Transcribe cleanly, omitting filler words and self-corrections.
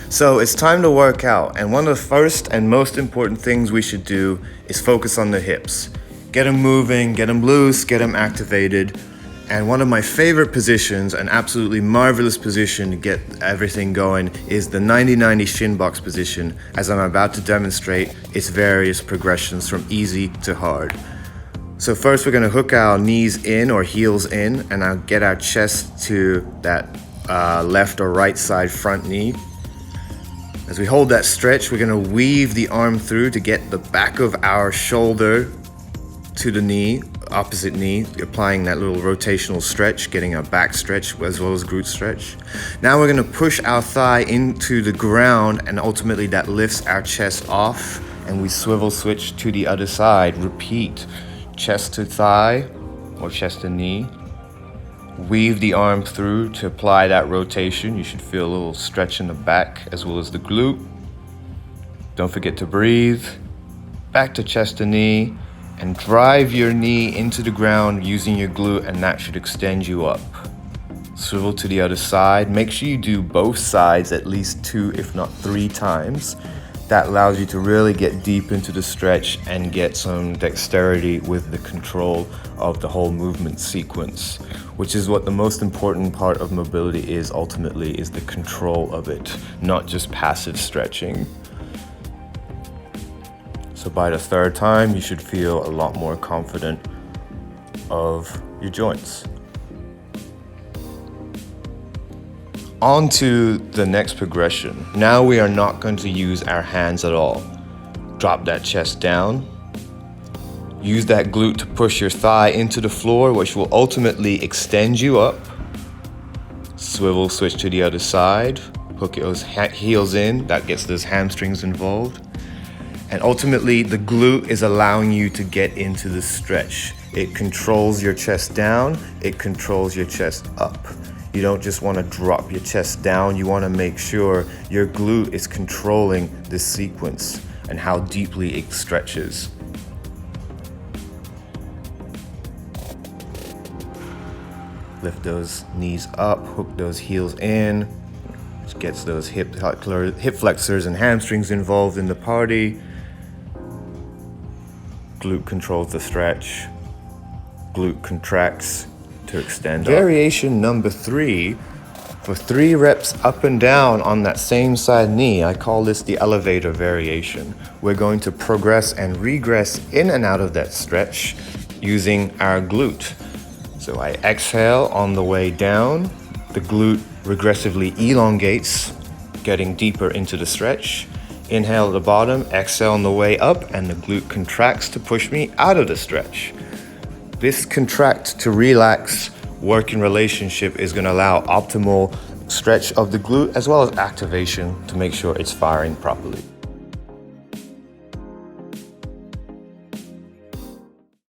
So it's time to work out, and one of the first and most important things we should do is focus on the hips. Get them moving, get them loose, get them activated. And one of my favorite positions, an absolutely marvelous position to get everything going, is the 90-90 shin box position, as I'm about to demonstrate its various progressions from easy to hard. So first we're gonna hook our knees in or heels in, and I'll get our chest to that left or right side front knee. As we hold that stretch, we're gonna weave the arm through to get the back of our shoulder to the knee, opposite knee, applying that little rotational stretch, getting our back stretch as well as glute stretch. Now we're gonna push our thigh into the ground, and ultimately that lifts our chest off, and we swivel switch to the other side. Repeat, chest to thigh or chest to knee. Weave the arm through to apply that rotation. You should feel a little stretch in the back as well as the glute. Don't forget to breathe. Back to chest to knee, and drive your knee into the ground using your glute, and that should extend you up. Swivel to the other side. Make sure you do both sides at least 2, if not 3 times. That allows you to really get deep into the stretch and get some dexterity with the control of the whole movement sequence, which is what the most important part of mobility is ultimately, is the control of it, not just passive stretching. So by the 3rd time, you should feel a lot more confident of your joints. On to the next progression. Now we are not going to use our hands at all. Drop that chest down. Use that glute to push your thigh into the floor, which will ultimately extend you up. Swivel switch to the other side. Hook those heels in. That gets those hamstrings involved. And ultimately, the glute is allowing you to get into the stretch. It controls your chest down. It controls your chest up. You don't just want to drop your chest down. You want to make sure your glute is controlling this sequence and how deeply it stretches. Lift those knees up, hook those heels in, which gets those hip flexors and hamstrings involved in the party. Glute controls the stretch. Glute contracts to extend up. Variation number 3, for 3 reps up and down on that same side knee. I call this the elevator variation. We're going to progress and regress in and out of that stretch using our glute. So I exhale on the way down. The glute regressively elongates, getting deeper into the stretch. Inhale at the bottom, exhale on the way up, and the glute contracts to push me out of the stretch. This contract to relax working relationship is going to allow optimal stretch of the glute as well as activation to make sure it's firing properly.